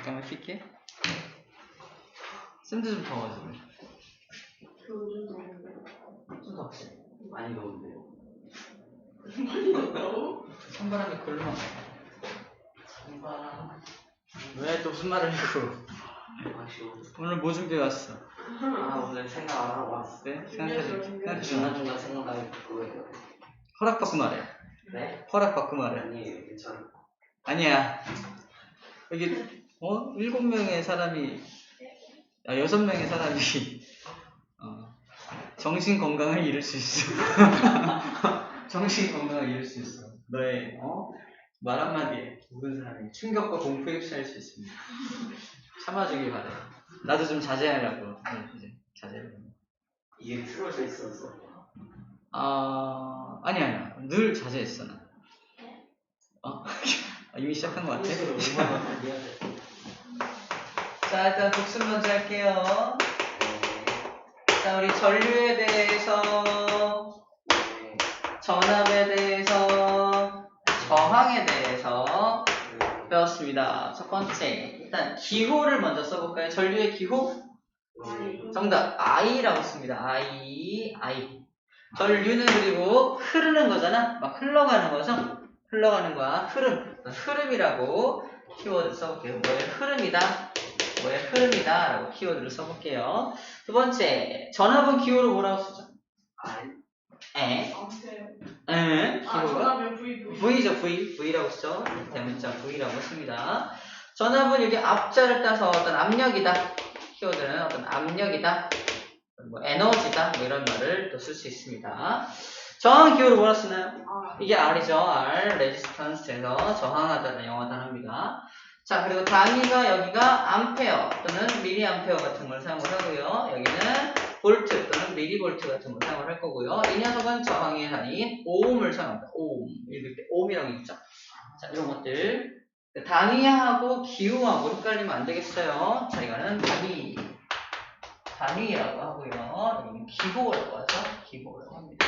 잠깐만 킬게. 샌드 좀 더워지고. 좀 덥지? 많이 더운데요. 많이 더워? 찬바람이 걸러. 찬바람. 왜 또 무슨 말을 하고? 아쉬워. 오늘 뭐 준비해왔어? 오늘 생각 안 하고 왔어. 네? 생각해줘. 중간중간 생각나게 그거예요. 허락받고 말해. 네? 허락받고 말해. 아니에요, 괜찮아. 아니야. 여기 7명의 사람이 6명의 사람이 정신 건강을 잃을 수 있어. 정신 건강을 잃을 수 있어. 너의 말 한마디에 모든 사람이 충격과 공포에 휩싸일 수 있습니다. 참아주길 바래. 나도 좀 자제하려고. 이제 자제하려고. 이게 틀어져 있어서. 아니야. 늘 자제했어 나. 이미 시작한 것 같아. 자, 일단 복습 먼저 할게요. 자, 우리 전류에 대해서, 전압에 대해서, 저항에 대해서 배웠습니다. 첫 번째, 일단 기호를 먼저 써볼까요? 전류의 기호? 정답, I라고 씁니다. I. 전류는 그리고 흐르는 거잖아. 막 흘러가는 거죠? 흘러가는 거야. 흐름이라고 키워드 써볼게요. 뭐의 흐름이다. 라고 키워드를 써볼게요. 두 번째, 전압은 기호로 뭐라고 쓰죠? 기호가? 전압은 V죠, V라고 쓰죠. 대문자 V라고 씁니다. 전압은 여기 앞자를 따서 어떤 압력이다. 키워드는 어떤 압력이다. 뭐 에너지다. 뭐 이런 말을 또 쓸 수 있습니다. 저항 기호로 뭐라 쓰나요? 이게 R이죠. R, 레지스턴스에서 저항하다는 영어 단어입니다. 자, 그리고 단위가 여기가 암페어 또는 미리암페어 같은 걸 사용을 하고요. 여기는 볼트 또는 미리볼트 같은 걸 사용을 할 거고요. 이 녀석은 저항의 단위인 오음을 사용합니다. 오음. 읽을 때 오음이라고 있죠. 자, 이런 것들. 단위하고 기호하고 헷갈리면 안 되겠어요. 자, 이거는 단위라고 하고요. 여기는 기호라고 하죠. 기호라고 합니다.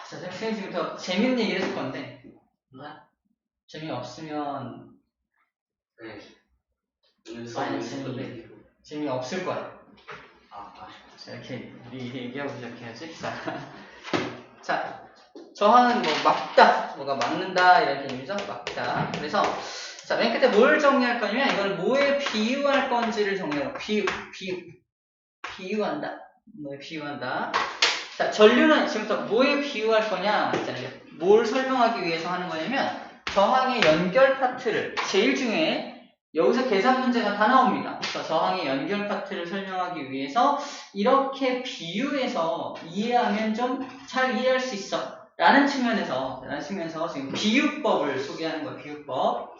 자, 선생님 지금부터 재밌는 얘기를 했을 건데, 재미없으면, 재미없을 거야. 자, 이렇게 얘기하고 시작해야지. 자, 저항은 뭐 막다, 뭐가 막는다 이런 개념이죠. 막다. 그래서 자, 맨 끝에 뭘 정리할 거냐면 이걸 뭐에 비유할 건지를 정리해요. 비유한다. 뭐에 비유한다. 자, 전류는 지금부터 뭐에 비유할 거냐? 자, 뭘 설명하기 위해서 하는 거냐면 저항의 연결 파트를 제일 중요해. 여기서 계산 문제가 다 나옵니다. 그래서 저항의 연결 파트를 설명하기 위해서 이렇게 비유해서 이해하면 좀 잘 이해할 수 있어. 라는 측면에서 지금 비유법을 소개하는 거예요. 비유법.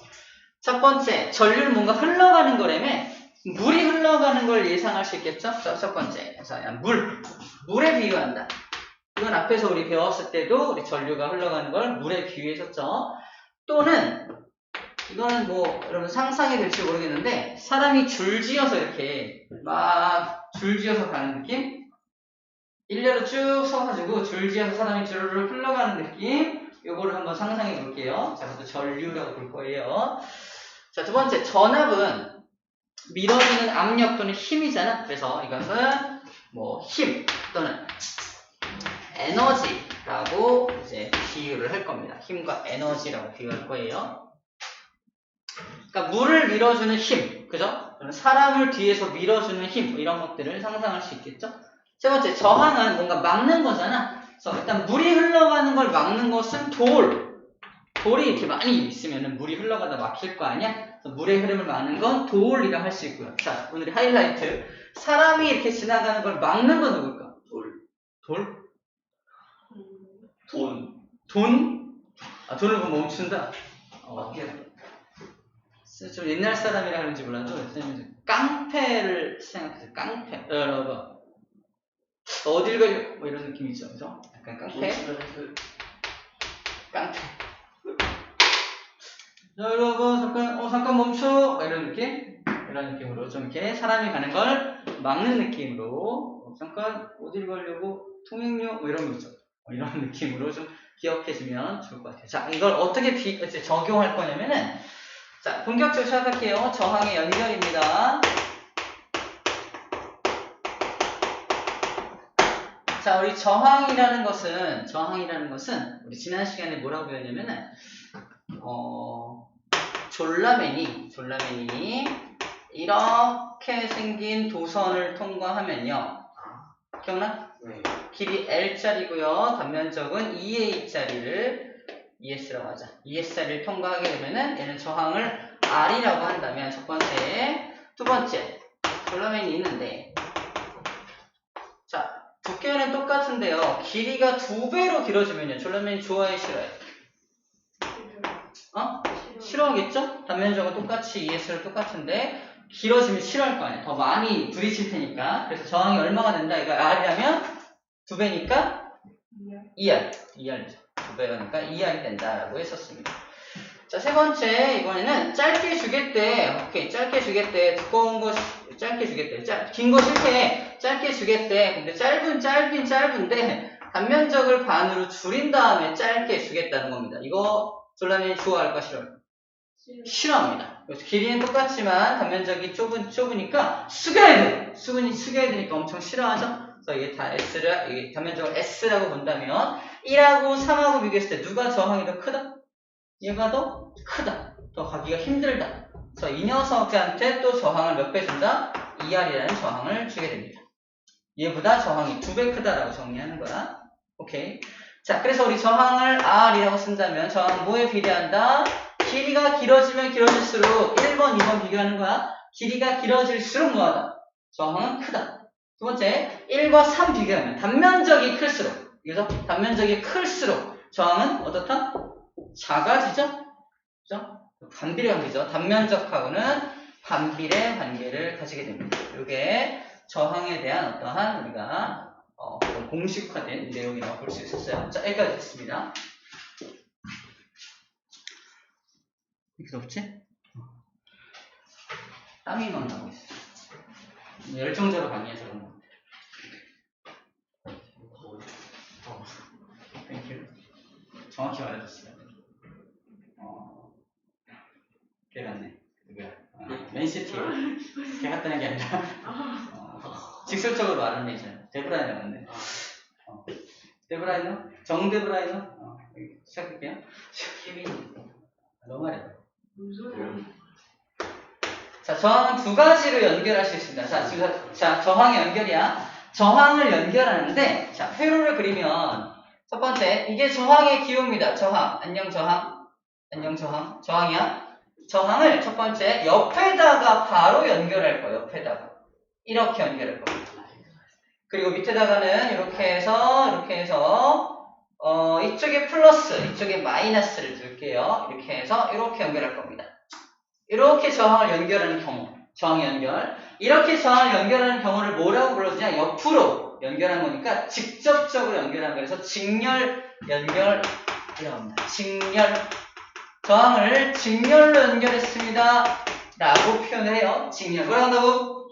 첫 번째, 전류는 뭔가 흘러가는 거라며 물이 흘러가는 걸 예상할 수 있겠죠? 첫 번째. 그래서 물에 비유한다. 이건 앞에서 우리 배웠을 때도 우리 전류가 흘러가는 걸 물에 비유했었죠. 또는 이거는 뭐 여러분 상상이 될지 모르겠는데 사람이 줄지어서 이렇게 막 줄지어서 가는 느낌? 일렬로 쭉 서가지고 줄지어서 사람이 주르르 흘러가는 느낌? 요거를 한번 상상해 볼게요. 자, 그것도 전류라고 볼 거예요. 자, 두 번째, 전압은 밀어주는 압력 또는 힘이잖아. 그래서 이것은 뭐 힘 또는 에너지라고 이제 비유를 할 겁니다. 힘과 에너지라고 비유할 거예요. 그러니까 물을 밀어주는 힘, 그죠? 사람을 뒤에서 밀어주는 힘, 이런 것들을 상상할 수 있겠죠? 세 번째, 저항은 뭔가 막는 거잖아. 그래서 일단 물이 흘러가는 걸 막는 것은 돌이 이렇게 많이 있으면 물이 흘러가다 막힐 거 아니야? 그래서 물의 흐름을 막는 건 돌이라 할 수 있고요. 자, 오늘의 하이라이트. 사람이 이렇게 지나가는 걸 막는 건 누굴까? 돈을 보면 멈춘다? 좀 옛날 사람이라 하는지 몰라도 깡패를 생각해서 깡패. 여러분. 어딜 가려? 뭐 이런 느낌이죠. 그죠? 약간 깡패. 자, 여러분, 잠깐 멈춰. 이런 느낌? 이런 느낌으로 좀 이렇게 사람이 가는 걸 막는 느낌으로 잠깐 어딜 가려고 통행료 뭐 이런 거 있죠. 이런 느낌으로 좀 기억해주면 좋을 것 같아요. 자, 이걸 어떻게 적용할 거냐면은 자, 본격적으로 시작할게요. 저항의 연결입니다. 자, 우리 저항이라는 것은 우리 지난 시간에 뭐라고 배웠냐면은 졸라맨이 이렇게 생긴 도선을 통과하면요. 기억나? 네. 길이 L짜리고요. 단면적은 2A짜리를 ES라고 하자. ES짜리를 통과하게 되면은 얘는 저항을 R이라고 한다면 첫 번째, 두 번째 졸라맨이 있는데 자, 두께는 똑같은데요. 길이가 2배로 길어지면요. 졸라맨이 좋아해 싫어해? 싫어하겠죠? 단면적은 똑같이 ES를 똑같은데 길어지면 싫어할 거 아니야. 더 많이 부딪힐 테니까. 그래서 저항이 얼마가 된다? 이거 R이라면 2배니까 2R이죠. 2배니까 2R이 된다라고 했었습니다. 자, 세 번째 이번에는 짧게 주겠대. 오케이, 짧게 주겠대. 두꺼운 거 짧게 주겠대. 긴 거 싫대. 짧게 주겠대. 근데 짧은데 단면적을 반으로 줄인 다음에 짧게 주겠다는 겁니다. 이거 졸라맨이 좋아할까 싫어할까? 싫어합니다. 그래서 길이는 똑같지만 단면적이 좁으니까 숙여야 돼. 숙여야 되니까 엄청 싫어하죠. 그래서 이게 다 이게 단면적을 S라고 본다면 1하고 3하고 비교했을 때 누가 저항이 더 크다? 얘가 더 크다. 더 가기가 힘들다. 그래서 이 녀석한테 또 저항을 몇 배 준다? 2R이라는 저항을 주게 됩니다. 얘보다 저항이 2배 크다라고 정리하는 거야. 오케이. 자, 그래서 우리 저항을 R이라고 쓴다면 저항은 뭐에 비례한다? 길이가 길어지면 길어질수록 1번, 2번 비교하는 거야. 길이가 길어질수록 뭐하다? 저항은 크다. 두 번째, 1과 3 비교하면 단면적이 클수록, 그래서 단면적이 클수록 저항은 어떻다? 작아지죠? 그죠? 반비례 관계죠. 단면적하고는 반비례 관계를 가지게 됩니다. 이게 저항에 대한 어떠한 우리가 공식화된 내용이라고 볼 수 있었어요. 자, 여기까지 됐습니다. 이렇게 덥지? 땀이 막 나고 있어. 열정적으로 강의해서 그런 거. 땡큐. 정확히 말해줬어요. 걔 같네. 누구야? 맨시티. 걔 같다는 게 아니라 직설적으로 말하는 애 있잖아요. 데브라이너 같네. 데브라이너? 정데브라이너? 시작할게요. 케빈. 너 말이야. 무슨 소리야? 자, 저항은 두 가지로 연결할 수 있습니다. 자, 저항의 연결이야. 저항을 연결하는데, 자, 회로를 그리면, 첫 번째, 이게 저항의 기호입니다. 저항. 안녕, 저항. 저항이야. 저항을 첫 번째, 옆에다가 바로 연결할 거예요. 옆에다가. 이렇게 연결할 겁니다. 그리고 밑에다가는 이렇게 해서, 이쪽에 플러스, 이쪽에 마이너스를 둘게요. 이렇게 해서, 이렇게 연결할 겁니다. 이렇게 저항을 연결하는 경우, 저항 연결. 이렇게 저항을 연결하는 경우를 뭐라고 불러주냐? 옆으로 연결한 거니까 직접적으로 연결한 거라서 직렬 연결이라고 합니다. 직렬. 저항을 직렬로 연결했습니다. 라고 표현을 해요. 직렬. 뭐라고 한다고?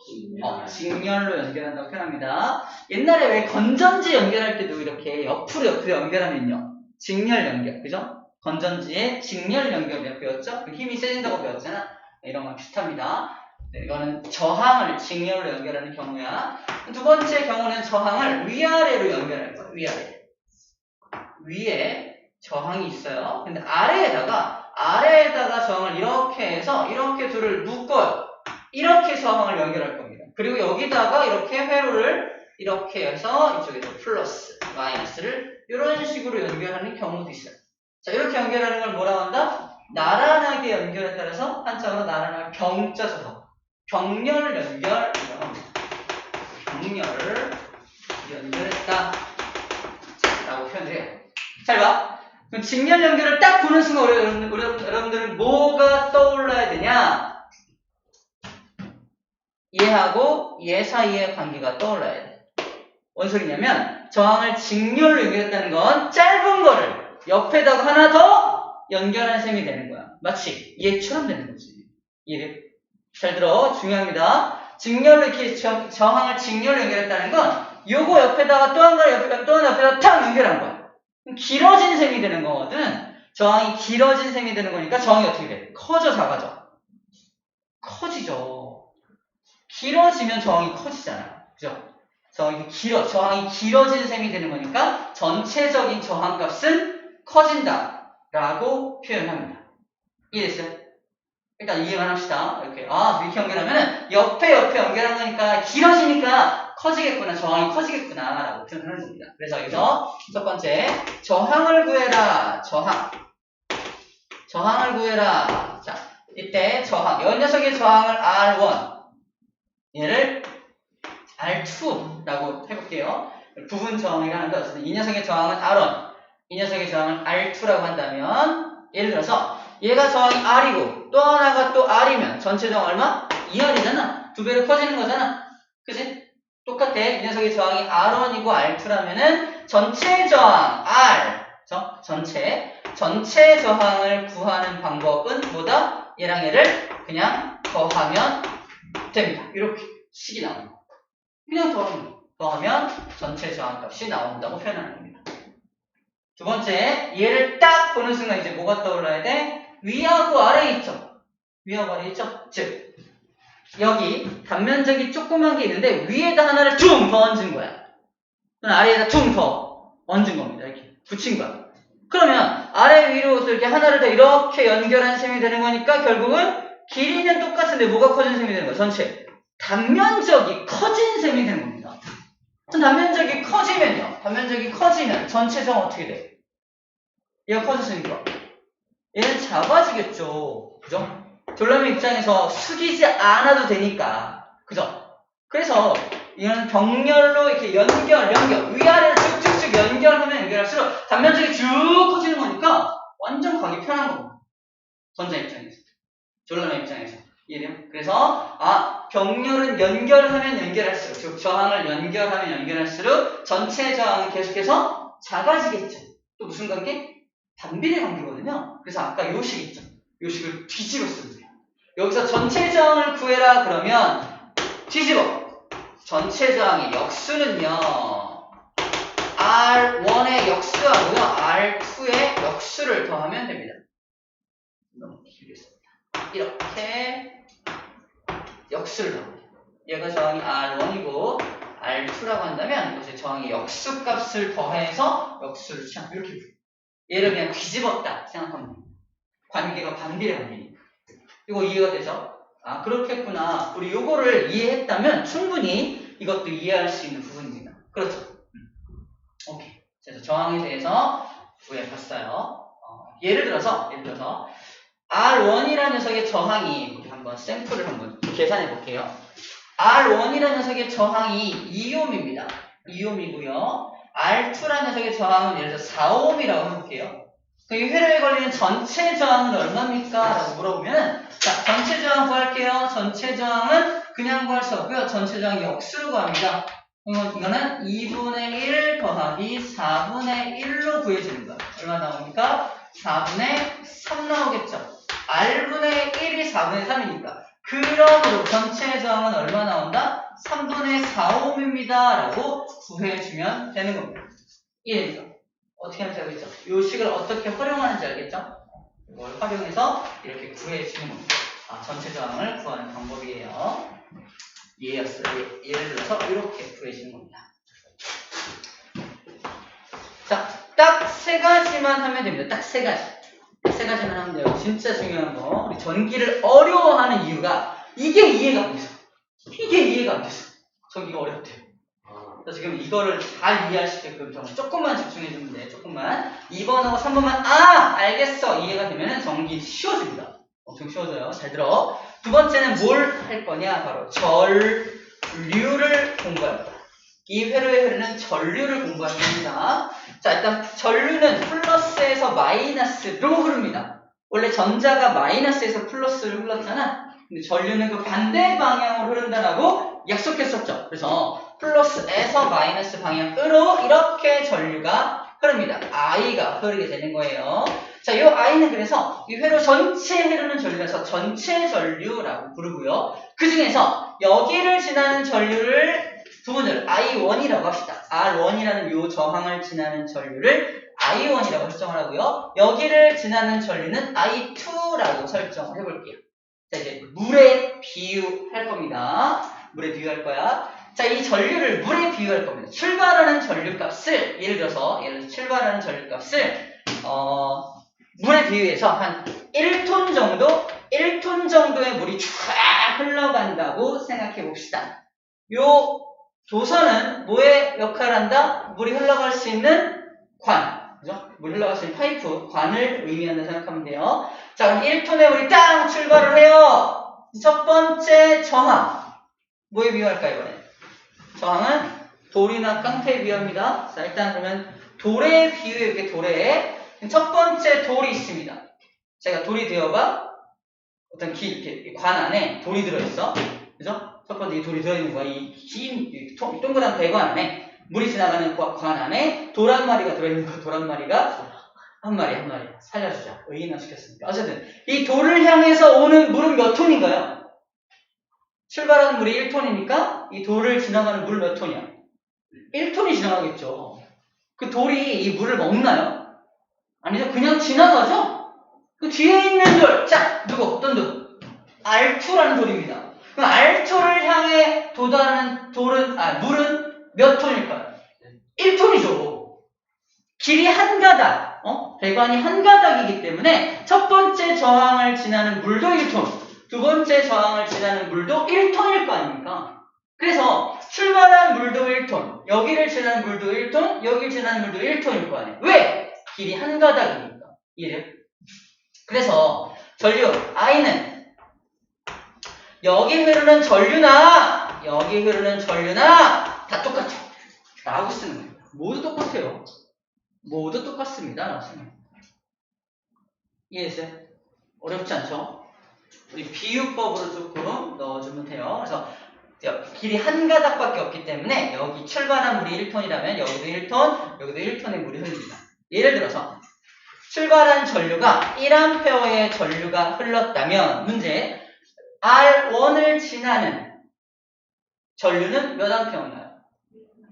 직렬로 연결한다고 표현합니다. 옛날에 왜 건전지 연결할 때도 이렇게 옆으로 연결하면요. 직렬 연결. 그죠? 건전지에 직렬 연결이라고 배웠죠? 힘이 세진다고 배웠잖아. 이런 건 비슷합니다. 네, 이거는 저항을 직렬로 연결하는 경우야. 두 번째 경우는 저항을 위아래로 연결할 거예요. 위에 저항이 있어요. 근데 아래에다가 저항을 이렇게 해서 이렇게 둘을 묶어요. 이렇게 저항을 연결할 겁니다. 그리고 여기다가 이렇게 회로를 이렇게 해서 이쪽에서 플러스, 마이너스를 이런 식으로 연결하는 경우도 있어요. 자, 이렇게 연결하는 걸 뭐라고 한다? 나란하게 연결에 따라서 한자로 나란하게 병자 써서 병렬 연결이라고 합니다. 병렬을 연결했다 라고 표현을 해요. 잘 봐. 그럼 직렬 연결을 딱 보는 순간 여러분들은 뭐가 떠올라야 되냐? 얘하고 얘 사이의 관계가 떠올라야 돼. 뭔 소리냐면 저항을 직렬로 연결했다는 건 짧은 거를 옆에다가 하나 더 연결한 셈이 되는 거야. 마치 얘처럼 되는 거지. 이해? 잘 들어. 중요합니다. 직렬로 이렇게 저항을 직렬로 연결했다는 건 요거 옆에다가 또 하나 옆에다가 탁 연결한 거야. 길어진 셈이 되는 거거든. 저항이 길어진 셈이 되는 거니까 저항이 어떻게 돼? 커져 작아져? 커지죠. 길어지면 저항이 커지잖아요. 그죠? 저항이 길어진 셈이 되는 거니까 전체적인 저항값은 커진다 라고 표현합니다. 이해됐어요? 일단 이해만 합시다. 이렇게 연결하면은 옆에 연결한 거니까 길어지니까 커지겠구나, 저항이 커지겠구나 라고 표현하는 겁니다. 그래서 여기서 첫 번째, 저항을 구해라. 저항을 구해라. 자, 이때 이 녀석의 저항을 R1, 얘를 R2라고 해볼게요. 부분 저항이라는 거, 어쨌든 이 녀석의 저항은 R1, 이 녀석의 저항은 R2라고 한다면, 예를 들어서 얘가 저항이 R이고 또 하나가 또 R이면 전체 저항 얼마? 2R이잖아. 두 배로 커지는 거잖아. 그치? 똑같아. 이 녀석의 저항이 R1이고 R2라면은 전체 저항 R, 전체 저항을 구하는 방법은 뭐다? 얘랑 얘를 그냥 더하면 됩니다. 이렇게 식이 나옵니다. 그냥 더하면 전체 저항값이 나온다고 표현하는 겁니다. 두 번째, 얘를 딱 보는 순간 이제 뭐가 떠올라야 돼? 위하고 아래에 있죠? 위하고 아래에 있죠? 즉, 여기 단면적이 조그만 게 있는데 위에다 하나를 퉁 더 얹은 거야. 아래에다 퉁 더 얹은 겁니다. 이렇게 붙인 거야. 그러면 아래 위로 이렇게 하나를 더 이렇게 연결한 셈이 되는 거니까 결국은 길이는 똑같은데 뭐가 커진 셈이 되는 거야? 전체. 단면적이 커진 셈이 되는 겁니다. 단면적이 커지면 전체 정 어떻게 돼? 얘가 커졌으니까 얘는 작아지겠죠. 그죠? 졸라맨 입장에서 숙이지 않아도 되니까. 그죠? 그래서 이런 병렬로 이렇게 연결 위아래를 쭉쭉쭉 연결하면 연결할수록 단면적이 쭉 커지는 거니까 완전 가기 편한 겁니다. 전자 입장에서, 졸라맨 입장에서. 이해돼요? 그래서 병렬은 연결하면 연결할수록, 즉 저항을 연결하면 연결할수록 전체 저항은 계속해서 작아지겠죠. 또 무슨 관계? 반비례 관계거든요. 그래서 아까 요 식 있죠? 요 식을 뒤집어 쓰면 돼요. 여기서 전체 저항을 구해라 그러면 뒤집어. 전체 저항의 역수는요, R1의 역수하고요, R2의 역수를 더하면 됩니다. 너무 길게 씁니다. 이렇게 역수를 더합니다. 얘가 저항이 R1이고 R2라고 한다면 이것의 저항의 역수값을 더해서 역수를 취합니다. 이렇게 얘를 그냥 뒤집었다 생각하면 됩니다. 관계가 반비례 관계니까. 이거 이해가 되죠? 그렇겠구나. 우리 요거를 이해했다면 충분히 이것도 이해할 수 있는 부분입니다. 그렇죠? 오케이. 그래서 저항에 대해서 구해봤어요. 예를 들어서 R1이라는 녀석의 저항이, 우리 한번 샘플을 한번 계산해 볼게요. R1이라는 녀석의 저항이 2옴입니다. 2옴이고요. R2라는 녀석의 저항은 예를 들어서 4옴이라고 해볼게요. 이 회로에 걸리는 전체 저항은 얼마입니까? 라고 물어보면, 자, 전체 저항 구할게요. 전체 저항은 그냥 구할 수 없고요. 전체 저항 역수로 구합니다. 이거는 2분의 1 더하기 4분의 1로 구해주는 거예요. 얼마 나옵니까? 4분의 3 나오겠죠. R분의 1이 4분의 3이니까. 그러므로 전체 저항은 얼마 나온다? 3분의 4옴입니다. 라고 구해주면 되는 겁니다. 이해되죠? 어떻게 하는지 알겠죠? 이 식을 어떻게 활용하는지 알겠죠? 이걸 활용해서 이렇게 구해주는 겁니다. 전체 저항을 구하는 방법이에요. 예였어요. 예를 들어서 이렇게 구해주는 겁니다. 자, 딱 세 가지만 하면 됩니다. 딱 세 가지. 세 가지만 하면 돼요. 진짜 중요한 거. 우리 전기를 어려워하는 이유가 이게 이해가 안 돼서. 전기가 어렵대요. 그래서 지금 이거를 잘 이해할 수 있게끔 정말 조금만 집중해주면 돼. 조금만. 2번하고 3번만 알겠어. 이해가 되면 전기 쉬워집니다. 엄청 쉬워져요. 잘 들어. 두 번째는 뭘 할 거냐? 바로 전류를 공부할 거야. 이 회로에 흐르는 전류를 공부할 겁니다. 자, 일단 전류는 플러스에서 마이너스로 흐릅니다. 원래 전자가 마이너스에서 플러스를 흘렀잖아. 근데 전류는 그 반대 방향으로 흐른다라고 약속했었죠. 그래서 플러스에서 마이너스 방향으로 이렇게 전류가 흐릅니다. I가 흐르게 되는 거예요. 자, 이 I는 그래서 이 회로 전체에 흐르는 전류라서 전체 전류라고 부르고요. 그 중에서 여기를 지나는 전류를 부분을 I1이라고 합시다. R1이라는 요 저항을 지나는 전류를 I1이라고 설정을 하고요. 여기를 지나는 전류는 I2라고 설정을 해볼게요. 자, 이제 물에 비유할 겁니다. 물에 비유할 거야. 자, 이 전류를 물에 비유할 겁니다. 출발하는 전류값을 예를 들어서 출발하는 전류값을 물에 비유해서 한 1톤 정도의 물이 쫙 흘러간다고 생각해 봅시다. 요 도선은 뭐의 역할을 한다? 물이 흘러갈 수 있는 관, 그죠? 물 흘러갈 수 있는 파이프, 관을 의미한다 생각하면 돼요. 자, 그럼 1톤의 물이 땅 출발을 해요. 첫 번째 저항, 뭐에 비유할까요, 이번에? 저항은 돌이나 깡패에 비유합니다. 자, 일단 그러면 돌에 비유해, 돌에. 첫 번째 돌이 있습니다. 제가 돌이 되어봐. 어떤 이렇게 관 안에 돌이 들어있어. 그죠? 첫 번째 이 돌이 들어있는 거야. 이 긴, 동그란 배관 안에, 물이 지나가는 관 안에 돌 한 마리가 들어있는 거야. 돌 한 마리가. 한 마리. 살려주자. 의인화 시켰으니까. 어쨌든, 이 돌을 향해서 오는 물은 몇 톤인가요? 출발하는 물이 1톤이니까 이 돌을 지나가는 물 몇 톤이야? 1톤이 지나가겠죠. 그 돌이 이 물을 먹나요? 아니죠. 그냥 지나가죠? 그 뒤에 있는 돌. 자, 누구? 어떤 돌? R2라는 돌입니다. 그럼 R2를 향해 도달하는 물은 몇 톤일까요? 1톤이죠. 길이 한 가닥. 배관이 한 가닥이기 때문에 첫 번째 저항을 지나는 물도 1톤. 두 번째 저항을 지나는 물도 1톤일 거 아닙니까? 그래서 출발한 물도 1톤, 여기를 지나는 물도 1톤, 여기를 지나는 물도 1톤일 거 아니에요. 왜? 길이 한 가닥이니까. 이해돼요? 그래서 전류 I는 여기 흐르는 전류나 여기 흐르는 전류나 다 똑같죠. 라고 쓰는 거예요. 모두 똑같아요. 모두 똑같습니다. 라고 쓰는 거예요. 이해했어요? 어렵지 않죠? 우리 비유법으로 조금 넣어주면 돼요. 그래서 길이 한 가닥밖에 없기 때문에 여기 출발한 물이 1톤이라면 여기도 1톤, 여기도 1톤의 물이 흐릅니다. 예를 들어서 출발한 전류가 1A의 전류가 흘렀다면 문제 R1을 지나는 전류는 몇 A인가요?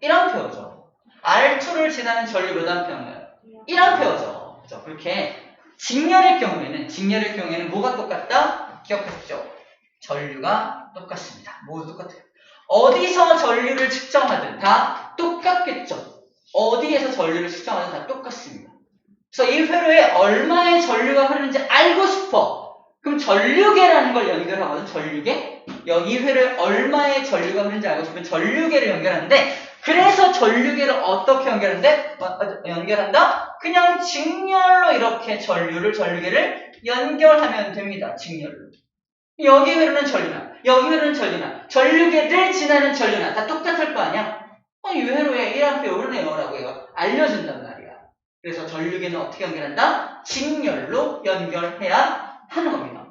1A죠. R2를 지나는 전류 몇 A인가요? 1A죠. 그렇죠? 그렇게 직렬의 경우에는 뭐가 똑같다? 기억하십시오. 전류가 똑같습니다. 모두 똑같아요. 어디서 전류를 측정하든 다 똑같겠죠. 어디에서 전류를 측정하든 다 똑같습니다. 그래서 이 회로에 얼마의 전류가 흐르는지 알고 싶어. 그럼 전류계라는 걸 연결하거든. 전류계. 여기 회로에 얼마의 전류가 흐르는지 알고 싶으면 전류계를 연결하는데 그래서 전류계를 어떻게 연결한다? 그냥 직렬로 이렇게 전류계를 연결하면 됩니다. 직렬로. 여기 흐르는 전류나 여기 흐르는 전류나 전류계를 지나는 전류나 다 똑같을 거 아니야? 이 회로에 1A 흐르네요 라고 알려준단 말이야. 그래서 전류계는 어떻게 연결한다? 직렬로 연결해야 하는 겁니다.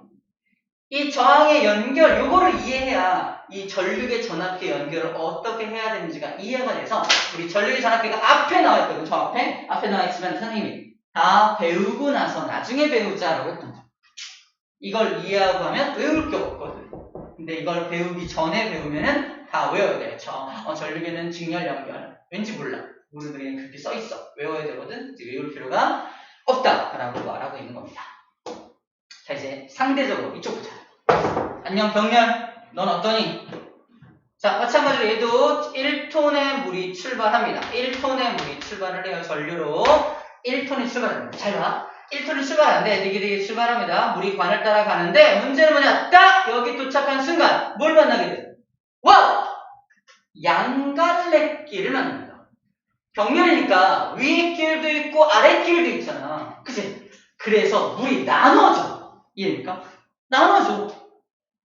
이 저항의 연결, 요거를 이해해야 이 전류계 전압계 연결을 어떻게 해야 되는지가 이해가 돼서 우리 전류계 전압계가 앞에 나와 있거든. 저 앞에 나와 있으면 선생님이 다 배우고 나서 나중에 배우자라고 했던 거야. 이걸 이해하고 하면 외울 게 없거든. 근데 이걸 배우기 전에 배우면은 다 외워야 돼. 전류계는 직렬 연결. 왠지 몰라. 모르는 그냥 그렇게 써 있어. 외워야 되거든. 외울 필요가 없다라고 말하고 있는 겁니다. 자, 이제 상대적으로 이쪽 보자. 안녕 병렬. 넌 어떠니? 자, 마찬가지로 얘도 1톤의 물이 출발합니다. 1톤의 물이 출발을 해요. 전류로 1톤이 출발합니다. 잘 봐. 1톤이 출발하는데 되게 출발합니다. 물이 관을 따라가는데 문제는 뭐냐? 딱 여기 도착한 순간 뭘 만나게 돼? 와우! 양갈래길을 만납니다. 병렬이니까 위에 길도 있고 아래 길도 있잖아. 그치? 그래서 물이 나눠져. 이해됩니까? 나눠져.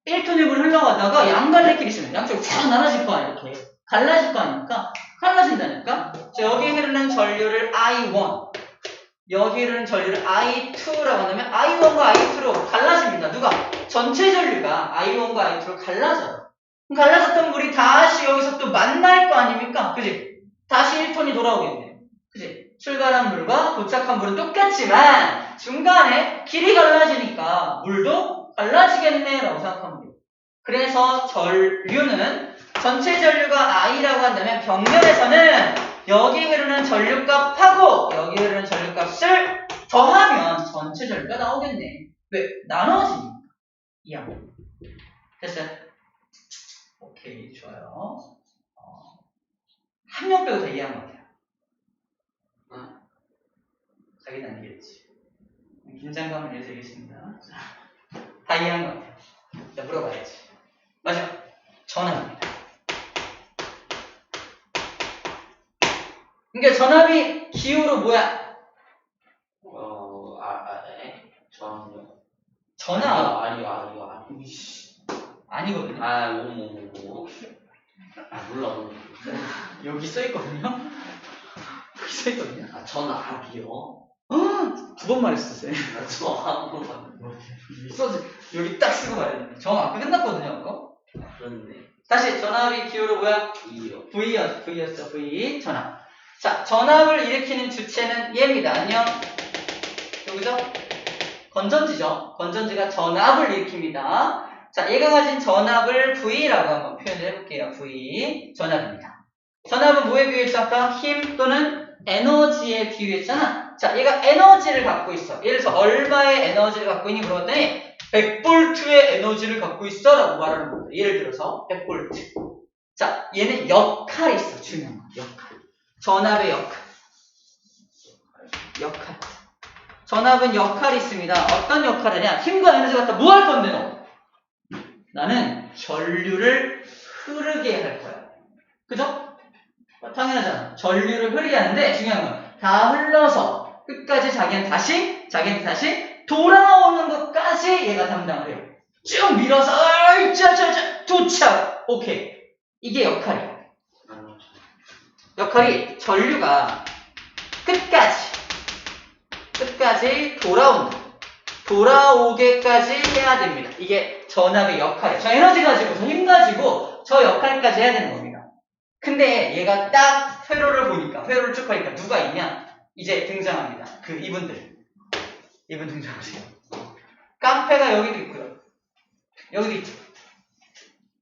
1톤의 물 흘러가다가 양갈래길이 있으면 양쪽으로 쫙 나눠질 거 아니야. 이렇게 갈라질 거 아닙니까? 갈라진다니까? 자, 여기 흐르는 전류를 I1 여기 흐르는 전류를 I2라고 한다면 I1과 I2로 갈라집니다. 누가? 전체 전류가 I1과 I2로 갈라져요. 그럼 갈라졌던 물이 다시 여기서 또 만날 거 아닙니까? 그지? 다시 1톤이 돌아오겠네. 그지? 출발한 물과 도착한 물은 똑같지만 중간에 길이 갈라지니까 물도 갈라지겠네 라고 생각하면 돼요. 그래서 전류는 전체 전류가 I라고 한다면 병렬에서는 여기 흐르는 전류값하고 여기 흐르는 전류값을 더하면 전체 전류가 나오겠네. 왜? 나눠지니까. 이항. 됐어요? 오케이, 좋아요. 한 명 빼고 다 이해한 것 같아요. 자기는 아니겠지. 긴장감을 내서 얘기했습니다. 다 이해한 것 같아요. 자, 물어봐야지. 마지막. 전압입니다. 그러니까 전압이 기호로 뭐야? 저는요. 전압. 아니요. 아니거든요. 몰라. 여기 써있거든요. 여기 써있거든요. 전압이요? 두 번 말했었어요. 한 번만. 여기 딱 쓰고 말해야 돼. 정확 아까 끝났거든요, 그거. 그런데 다시 전압이 기호로 뭐야? V요. V였어. V 전압. 자, 전압을 일으키는 주체는 얘입니다. 안녕. 누구죠? 건전지죠. 건전지가 전압을 일으킵니다. 자, 얘가 가진 전압을 V라고 한번 표현을 해볼게요. V 전압입니다. 전압은 뭐에 비유했죠? 아까 힘 또는 에너지에 비유했잖아. 자, 얘가 에너지를 갖고 있어. 예를 들어서 얼마의 에너지를 갖고 있니? 물어봤더니 100V의 에너지를 갖고 있어 라고 말하는 겁니다. 예를 들어서 100V. 자, 얘는 역할이 있어. 중요한 거. 역할. 전압의 역할. 전압은 역할이 있습니다. 어떤 역할을 하냐? 힘과 에너지 갖다 뭐 할 건데 너? 나는 전류를 흐르게 할 거야. 그죠? 당연하잖아. 전류를 흐르게 하는데 중요한 건 다 흘러서 끝까지 자기한테 다시 돌아오는 것까지 얘가 담당을 해요. 쭉 밀어서 도착. 오케이. 이게 역할이야. 역할이 전류가 끝까지 돌아오게까지 해야 됩니다. 이게 전압의 역할이에요. 저 에너지 가지고, 저 힘 가지고 저 역할까지 해야 되는 겁니다. 근데 얘가 딱 회로를 쭉 하니까 누가 있냐? 이제 등장합니다. 이분 등장하세요. 깡패가 여기도 있고요. 여기도 있죠.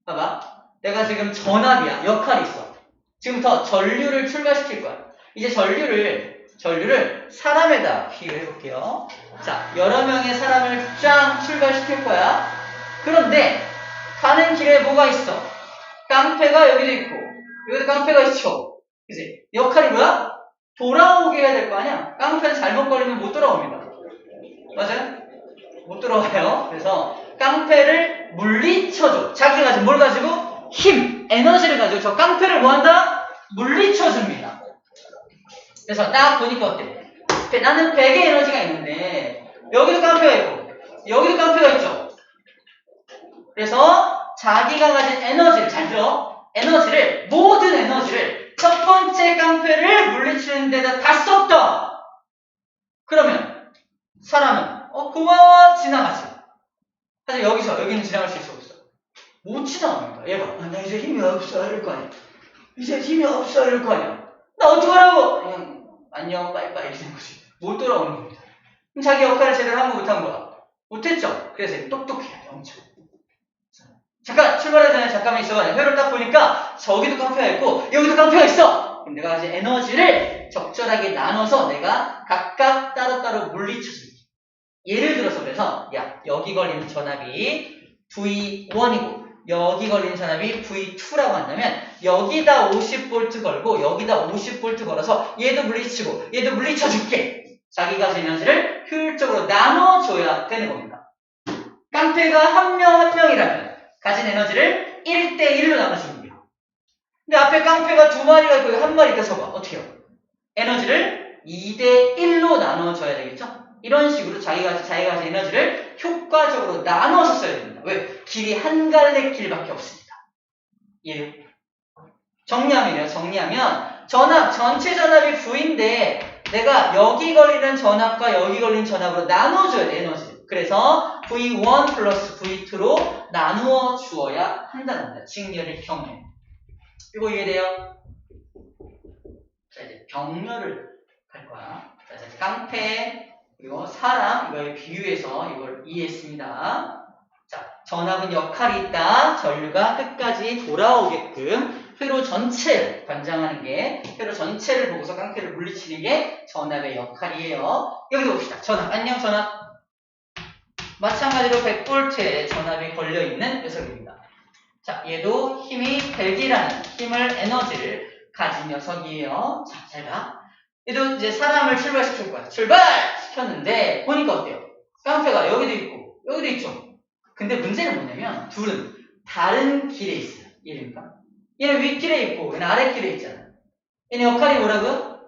봐봐. 내가 지금 전압이야. 역할이 있어. 지금부터 전류를 출발시킬 거야. 이제 전류를 사람에다 비유해 볼게요. 자, 여러 명의 사람을 쫙 출발시킬 거야. 그런데 가는 길에 뭐가 있어? 깡패가 여기도 있고 여기도 깡패가 있죠. 그치? 역할이 뭐야? 돌아오게 해야 될 거 아니야? 깡패는 잘못 걸리면 못 돌아옵니다. 맞아요? 못 돌아와요. 그래서 깡패를 물리쳐줘. 자기가 가지고 뭘 가지고? 힘, 에너지를 가지고 저 깡패를 뭐한다? 물리쳐줍니다. 그래서 딱 보니까 어때? 나는 100의 에너지가 있는데 여기도 깡패가 있고 여기도 깡패가 있죠. 그래서 자기가 가진 에너지를 잘 들어. 모든 에너지를 첫 번째 깡패를 물리치는 데다 다 썼다. 그러면 사람은 고마워 지나가지. 하지만 여기는 지나갈 수 있어 없어? 못 지나갑니다. 얘가 나 이제 힘이 없어 이럴 거 아니야. 나 어떡하라고? 그냥 안녕 빠이빠이 이렇게 되는 거지. 못 돌아오는 겁니다. 그럼 자기 역할을 제대로 한 거 못한 거야? 못했죠? 그래서 똑똑해요. 엄청. 잠깐 출발하기 전에 잠깐만 있어봐. 회로를 딱 보니까 저기도 깡패가 있고 여기도 깡패가 있어. 그럼 내가 이제 에너지를 적절하게 나눠서 내가 각각 따로따로 물리쳐줄게. 예를 들어서 그래서 여기 걸리는 전압이 V1이고 여기 걸린 전압이 V2라고 한다면 여기다 50V 걸고 여기다 50V 걸어서 얘도 물리치고 얘도 물리쳐줄게. 자기가 가진 에너지를 효율적으로 나눠줘야 되는 겁니다. 깡패가 한 명이라면 가진 에너지를 1대1로 나눠주는 거예요. 근데 앞에 깡패가 2마리가 있고 1마리 있다 서봐. 어떻게 해요? 에너지를 2대1로 나눠줘야 되겠죠? 이런 식으로 자기가 가진 에너지를 효과적으로 나눠서 써야 됩니다. 왜? 길이 한 갈래 길밖에 없습니다. 예. 정리하면 전체 전압이 V인데 내가 여기 걸리는 전압과 여기 걸리는 전압으로 나눠줘야 돼, 에너지. 그래서 V1 플러스 V2로 나누어 주어야 한다는 겁니다. 직렬의 경우에. 이거 이해돼요? 자, 이제 병렬을 할 거야. 자, 이제 깡패, 그리고 사람, 이거에 비유해서 이걸 이해했습니다. 자, 전압은 역할이 있다. 전류가 끝까지 돌아오게끔 회로 전체를 관장하는 게, 회로 전체를 보고서 깡패를 물리치는 게 전압의 역할이에요. 여기서 봅시다. 전압, 안녕 전압. 마찬가지로 100V에 전압이 걸려있는 녀석입니다. 자, 얘도 힘이 100이라는 힘을, 에너지를 가진 녀석이에요. 자, 잘 봐. 얘도 이제 사람을 출발시킬 거야. 출발시켰는데, 보니까 어때요? 깡패가 여기도 있고, 여기도 있죠? 근데 문제는 뭐냐면, 둘은 다른 길에 있어요. 이해됩니까? 얘는 윗길에 있고, 얘는 아랫길에 있잖아. 얘는 역할이 뭐라고요?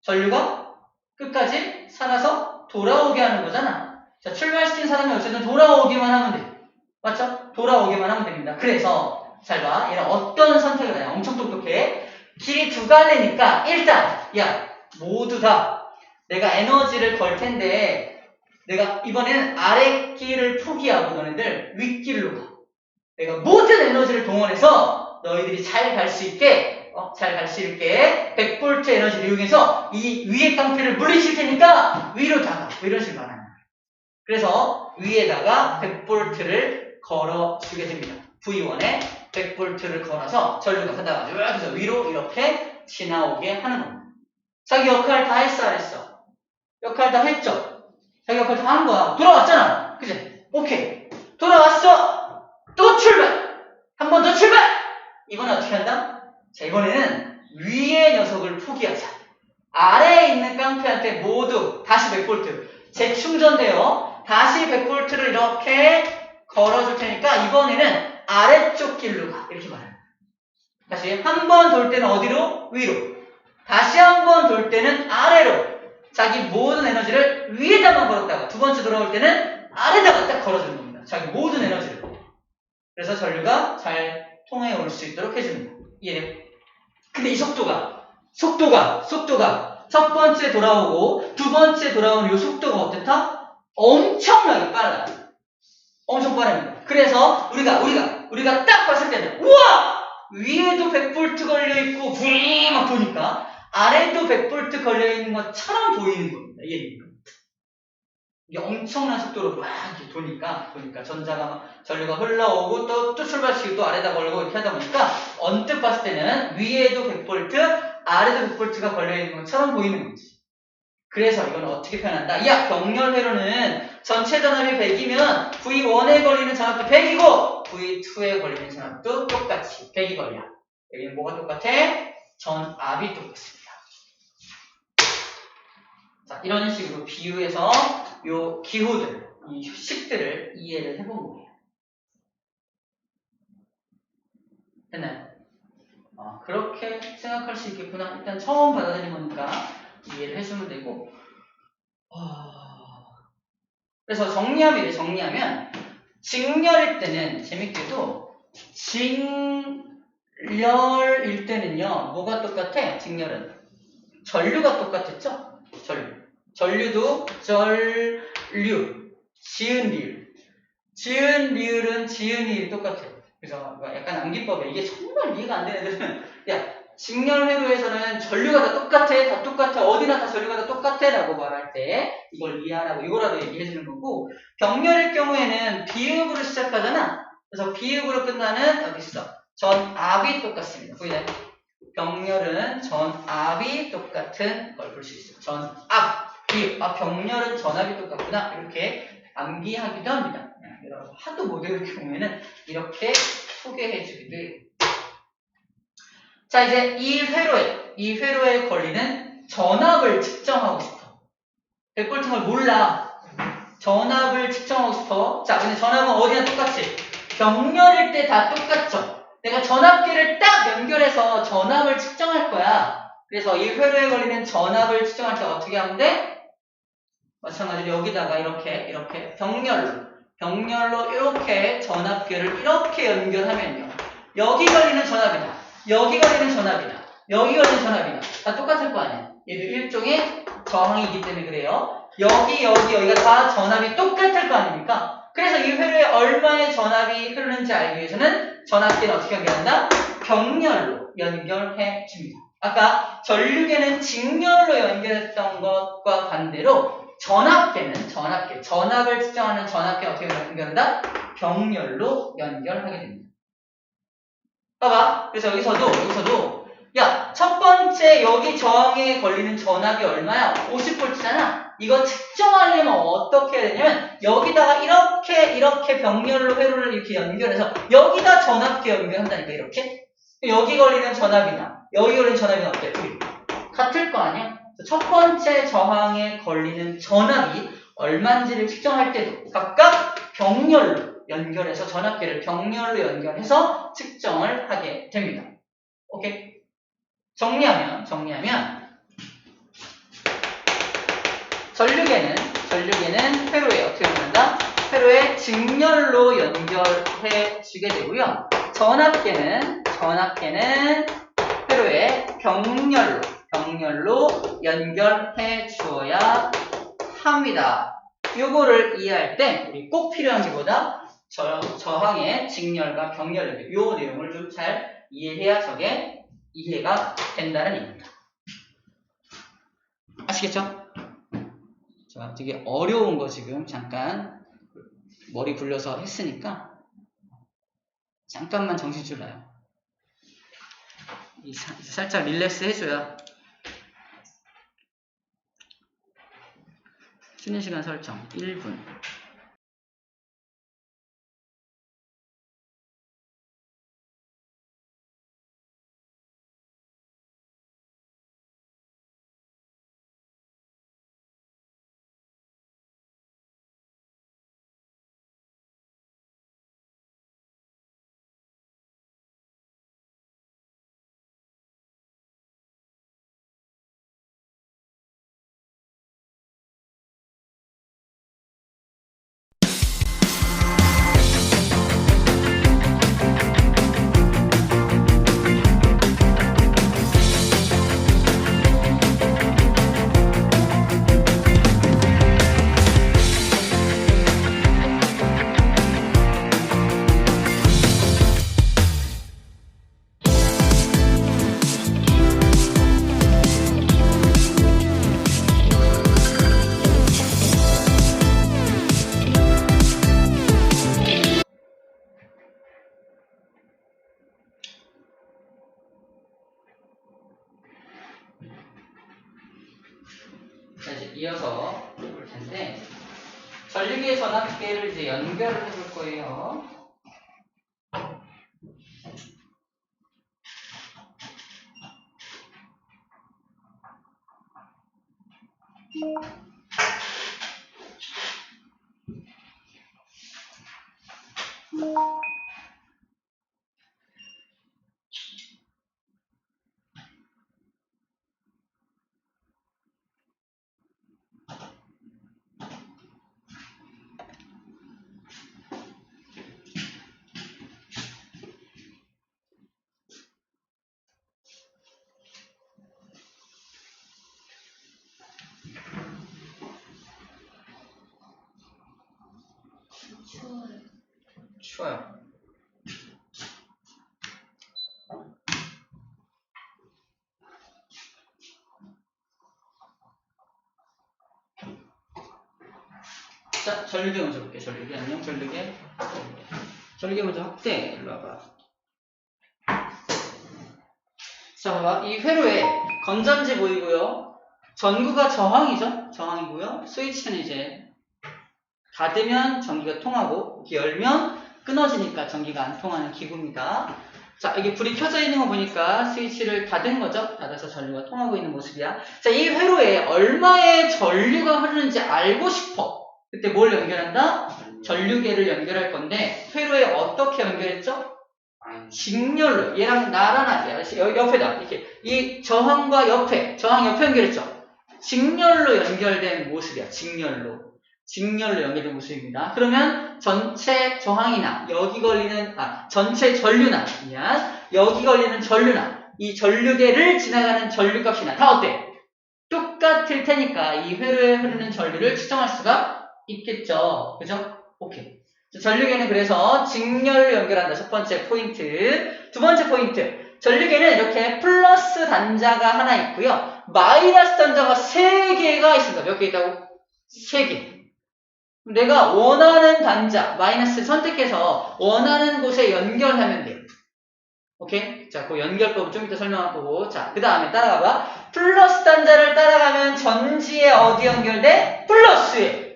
전류가 끝까지 살아서 돌아오게 하는 거잖아. 자, 출발시킨 사람이 어쨌든 돌아오기만 하면 돼. 맞죠? 돌아오기만 하면 됩니다. 그래서 잘 봐. 얘는 어떤 선택을 하냐. 엄청 똑똑해. 길이 두 갈래니까 일단 야 모두 다 내가 에너지를 걸 텐데 내가 이번에는 아랫길을 포기하고 너네들 윗길로 가. 내가 모든 에너지를 동원해서 너희들이 잘 갈 수 있게 100V 에너지를 이용해서 이 위의 깡패를 물리칠 테니까 위로 다가. 뭐 이런 식으로 말하는 거야. 그래서 위에다가 100V를 걸어주게 됩니다. V1에 100V를 걸어서 전류가 가다가 이렇게 위로 이렇게 지나오게 하는 겁니다. 자기 역할 다 했어, 안 했어? 역할 다 했죠? 자기 역할 다 한 거야. 돌아왔잖아. 그치? 오케이. 돌아왔어. 또 출발. 한 번 더 출발. 이번엔 어떻게 한다? 자, 이번에는 위의 녀석을 포기하자. 아래에 있는 깡패한테 모두 다시 100V 재충전돼요. 다시 100V를 이렇게 걸어줄 테니까 이번에는 아래쪽 길로 가. 이렇게 말해요. 다시 한 번 돌 때는 어디로? 위로. 다시 한 번 돌 때는 아래로. 자기 모든 에너지를 위에다만 걸었다가 두 번째 돌아올 때는 아래다가 딱 걸어주는 겁니다. 자기 모든 에너지를. 그래서 전류가 잘 통해 올 수 있도록 해줍니다. 이해돼요? 근데 이 속도가 첫 번째 돌아오고 두 번째 돌아오는 이 속도가 어땠다? 엄청나게 빨라요. 엄청 빠릅니다. 그래서 우리가 딱 봤을 때는 우와! 위에도 100V 걸려있고 부리 막 도니까 아래도 100V 걸려있는 것처럼 보이는 겁니다. 이해됩니까? 이게 엄청난 속도로 막 이렇게 도니까 전류가 흘러오고 또 출발시키고 또 아래다 걸고 이렇게 하다 보니까 언뜻 봤을 때는 위에도 100V 아래도 100V가 걸려있는 것처럼 보이는 거지. 그래서 이건 어떻게 표현한다? 야, 병렬회로는 전체 전압이 100이면 V1에 걸리는 전압도 100이고 V2에 걸리는 전압도 똑같이 100이 걸려. 여기는 뭐가 똑같아? 전압이 똑같습니다. 자, 이런 식으로 비유해서 요 기호들, 이 식들을 이해를 해본 거예요. 됐나요? 그렇게 생각할 수 있겠구나. 일단 처음 받아들인 거니까 이해를 해주면 되고 그래서 정리하면 직렬일 때는 재밌게도 직렬일 때는요 뭐가 똑같아? 직렬은 전류가 똑같았죠? 전류도 전류 지은 리을은 지은 리을이 똑같아요. 그래서 약간 암기법에 이게 정말 이해가 안 되는 애들은 야 직렬회로에서는 전류가 다 똑같아 어디나 다 전류가 다 똑같아 라고 말할 때 이걸 이해하라고 이거라도 얘기해 주는 거고 병렬일 경우에는 비읍으로 시작하잖아. 그래서 비읍으로 끝나는 여기 있어 전압이 똑같습니다. 보이나요? 병렬은 전압이 똑같은 걸 볼 수 있어요. 전압, 비읍, 병렬은 전압이 똑같구나 이렇게 암기하기도 합니다. 여러분 하도 못 외울 경우에는 이렇게 소개해 주기도 해요. 자, 이제 이 회로에 걸리는 전압을 측정하고 싶어. 100V 걸 몰라. 전압을 측정하고 싶어. 자, 근데 전압은 어디나 똑같이. 병렬일 때 다 똑같죠. 내가 전압계를 딱 연결해서 전압을 측정할 거야. 그래서 이 회로에 걸리는 전압을 측정할 때 어떻게 하면 돼? 마찬가지로 여기다가 이렇게 병렬로 이렇게 전압계를 이렇게 연결하면요. 여기 걸리는 전압이다. 여기 걸리는 전압이다. 여기 걸리는 전압이다. 다 똑같을 거 아니야. 얘도 일종의 저항이기 때문에 그래요. 여기가 다 전압이 똑같을 거 아닙니까? 그래서 이 회로에 얼마의 전압이 흐르는지 알기 위해서는 전압계를 어떻게 연결한다? 병렬로 연결해 줍니다. 아까 전류계는 직렬로 연결했던 것과 반대로 전압을 측정하는 전압계는 어떻게 연결한다? 병렬로 연결하게 됩니다. 봐봐. 그래서 여기서도 야, 첫 번째 여기 저항에 걸리는 전압이 얼마야? 50V잖아. 이거 측정하려면 어떻게 해야 되냐면 여기다가 이렇게 병렬로 회로를 이렇게 연결해서 여기다 전압계 연결한다니까 이렇게. 여기 걸리는 전압이나 여기 걸리는 전압이나 어때? 같을 거 아니야? 첫 번째 저항에 걸리는 전압이 얼마인지를 측정할 때도 각각 병렬로 연결해서 전압계를 병렬로 연결해서 측정을 하게 됩니다. 오케이? 정리하면 전류계는 회로에 어떻게 연결한다? 회로에 직렬로 연결해 주게 되고요. 전압계는 회로에 병렬로 연결해 주어야 합니다. 요거를 이해할 때 우리 꼭 필요한 게 뭐다? 저항의 직렬과 병렬 연결. 요 내용을 좀 잘 이해해야 저게 이해가 된다는 얘기입니다. 아시겠죠? 자, 되게 어려운 거 지금 잠깐 머리 굴려서 했으니까 잠깐만 정신 줄 놔요. 살짝 릴렉스 해줘야. 쉬는 시간 설정 1분. 자, 이제 이어서 볼 텐데, 전류계 전압계를 이제 연결을 해볼 거예요. 추워요. 자, 전류계 먼저 볼게요. 전류계 안녕. 전류계 먼저 확대. 일로 와봐. 자, 봐봐. 이 회로에 건전지 보이고요. 전구가 저항이죠. 저항이고요. 스위치는 이제 닫으면 전기가 통하고 이렇게 열면 끊어지니까 전기가 안 통하는 기구입니다. 자, 이게 불이 켜져 있는 거 보니까 스위치를 닫은 거죠. 닫아서 전류가 통하고 있는 모습이야. 자, 이 회로에 얼마의 전류가 흐르는지 알고 싶어. 그때 뭘 연결한다? 전류계를 연결할 건데 회로에 어떻게 연결했죠? 직렬로. 얘랑 나랑 옆에다 이렇게 이 저항과 옆에 연결했죠. 직렬로 연결된 모습이야. 직렬로 연결된 모습입니다. 그러면 전체 저항이나 여기 걸리는 전체 전류나 여기 걸리는 전류나 이 전류계를 지나가는 전류값이나 다 어때? 똑같을 테니까 이 회로에 흐르는 전류를 측정할 수가 있겠죠. 그죠? 오케이. 전류계는 그래서 직렬로 연결한다. 첫 번째 포인트. 두 번째 포인트. 전류계는 이렇게 플러스 단자가 하나 있고요. 마이너스 단자가 3개가 있습니다. 몇 개 있다고? 3개. 내가 원하는 단자, 마이너스 선택해서 원하는 곳에 연결하면 돼요. 오케이? 자, 그 연결법은 좀 이따 설명할 거고. 자, 그 다음에 따라가봐. 플러스 단자를 따라가면 전지에 어디 연결돼? 플러스에.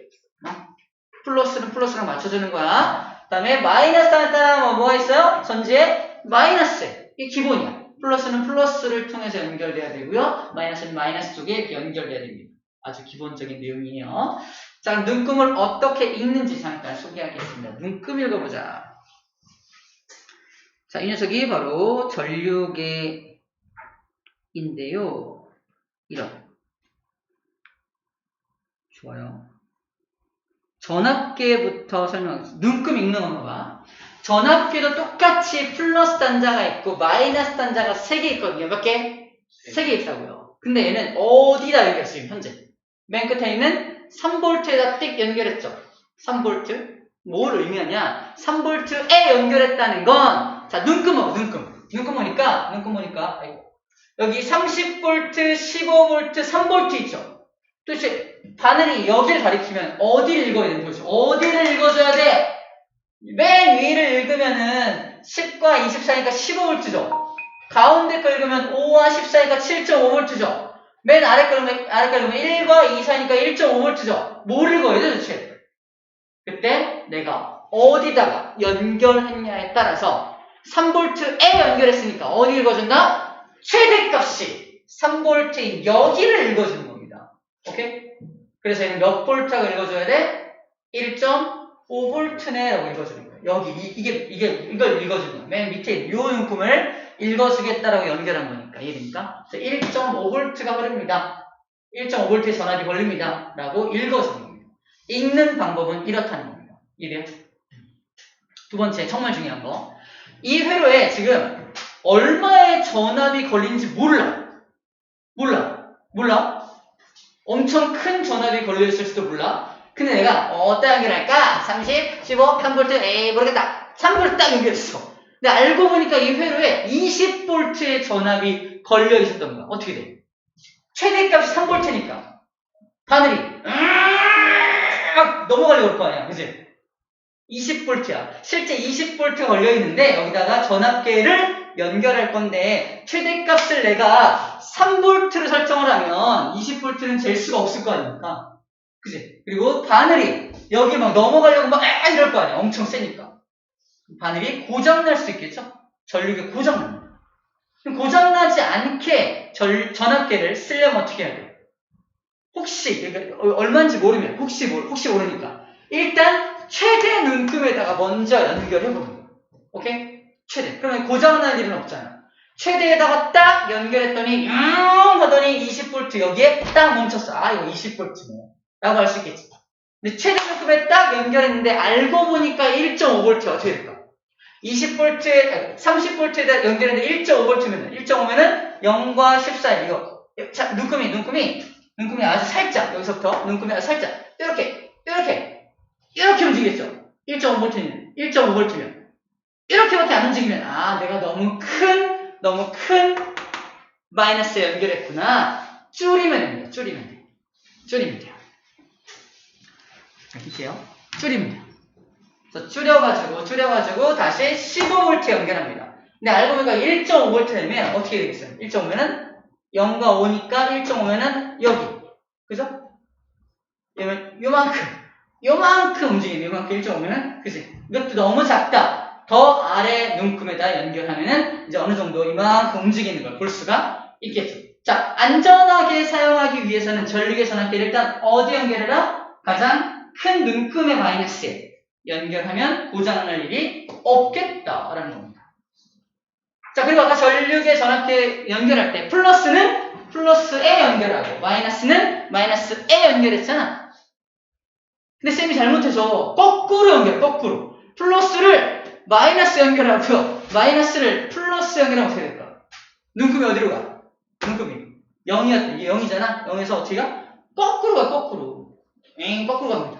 플러스는 플러스랑 맞춰주는 거야. 그 다음에 마이너스 단자 따라가면 뭐가 있어요? 전지에 마이너스에. 이게 기본이야. 플러스는 플러스를 통해서 연결돼야 되고요. 마이너스는 마이너스 쪽에 이렇게 연결돼야 됩니다. 아주 기본적인 내용이에요. 자, 눈금을 어떻게 읽는지 잠깐 소개하겠습니다. 눈금 읽어보자. 자, 이 녀석이 바로 전류계인데요. 이런. 좋아요. 전압계부터 설명하겠습니다. 눈금 읽는 거 봐봐. 전압계도 똑같이 플러스 단자가 있고 마이너스 단자가 3개 있거든요. 몇 개? 3개 있다고요. 근데 얘는 어디다 연결했어요, 현재? 맨 끝에 있는 3V에다 띡 연결했죠. 3V. 뭘 의미하냐? 3V에 연결했다는 건, 자, 눈금 보니까, 아이고. 여기 30V, 15V, 3V 있죠? 도대체, 바늘이 여기를 가리키면 어디를 읽어야 되는 거죠? 어디를 읽어줘야 돼? 맨 위를 읽으면은 10과 24니까 15V죠? 가운데 거 읽으면 5와 14니까 7.5V죠? 맨 아래 거 읽으면 1과 24니까 1.5V죠? 뭘 읽어야 돼, 도대체? 그때 내가 어디다가 연결했냐에 따라서 3V에 연결했으니까 어디 읽어준다? 최대값이 3V인 여기를 읽어주는 겁니다. 오케이? 그래서 얘는 몇 볼트라고 읽어줘야 돼? 1.5V네 라고 읽어주는 거예요. 여기 이걸 읽어주는 거예요. 맨 밑에 요 용품을 읽어주겠다라고 연결한 거니까. 이해됩니까? 1.5V가 흐릅니다. 1.5V의 전압이 걸립니다. 라고 읽어주는 겁니다. 읽는 방법은 이렇다는 겁니다. 이해돼요? 두 번째, 정말 중요한 거. 이 회로에 지금 얼마의 전압이 걸리는지 몰라. 엄청 큰 전압이 걸려있을지도 몰라. 근데 내가 어디다 연결할까? 30, 15, 3V, 에이 모르겠다. 3V 딱 연결했어. 근데 알고 보니까 이 회로에 20V의 전압이 걸려있었던 거야. 어떻게 돼? 최대값이 3V니까 바늘이 넘어가려고 할 거 아니야. 그치? 20V야. 실제 20V 걸려있는데 여기다가 전압계를 연결할 건데 최대값을 내가 3V로 설정을 하면 20V는 잴 수가 없을 거 아닙니까? 그치? 그리고 바늘이 여기 막 넘어가려고 막 이럴 거 아니야. 엄청 세니까. 바늘이 고장날 수 있겠죠? 전류계 고장납니다. 고장나지 않게 전압계를 쓰려면 어떻게 해야 돼요? 혹시 얼마인지 모르면 혹시 모르니까 일단 최대 눈금에다가 먼저 연결해보는 거예요. 오케이? 최대. 그러면 고장날 일은 없잖아. 최대에다가 딱 연결했더니 하더니 20V 여기에 딱 멈췄어. 아 이거 20V네 라고 할 수 있겠지. 근데 최대 눈금에 딱 연결했는데 알고 보니까 1.5V 어떻게 될까? 30V에다 연결했는데 1.5V면은 0과 14 이거. 자, 눈금이 아주 살짝 여기서부터 눈금이 아주 살짝 이렇게 움직이겠죠. 1.5V면 이렇게밖에 안 움직이면 아 내가 너무 큰 마이너스에 연결했구나. 줄이면 됩니다. 줄이면 돼요. 볼게요. 줄이면 돼요. 그래서 줄여가지고 다시 15V에 연결합니다. 근데 알고 보니까 1.5V 되면 어떻게 되겠어요? 1.5면은 0과 5니까 1.5면은 여기. 그죠? 요만큼 움직이면 요만큼 1.5면은 그치? 이것도 너무 작다. 더 아래 눈금에다 연결하면은 이제 어느 정도 이만큼 움직이는 걸 볼 수가 있겠죠. 자, 안전하게 사용하기 위해서는 전류계 전압계를 일단 어디 연결해라? 가장 큰 눈금의 마이너스에 연결하면 고장날 일이 없겠다라는 겁니다. 자, 그리고 아까 전류계 전압계 연결할 때 플러스는 플러스에 연결하고 마이너스는 마이너스에 연결했잖아. 근데 쌤이 잘못해서 거꾸로 플러스를 마이너스 연결하고요. 마이너스를 플러스 연결하면 어떻게 될까? 눈금이 어디로 가? 눈금이 0이었대. 이게 0이잖아. 0에서 어떻게 가? 거꾸로 가. 거꾸로 갑니다.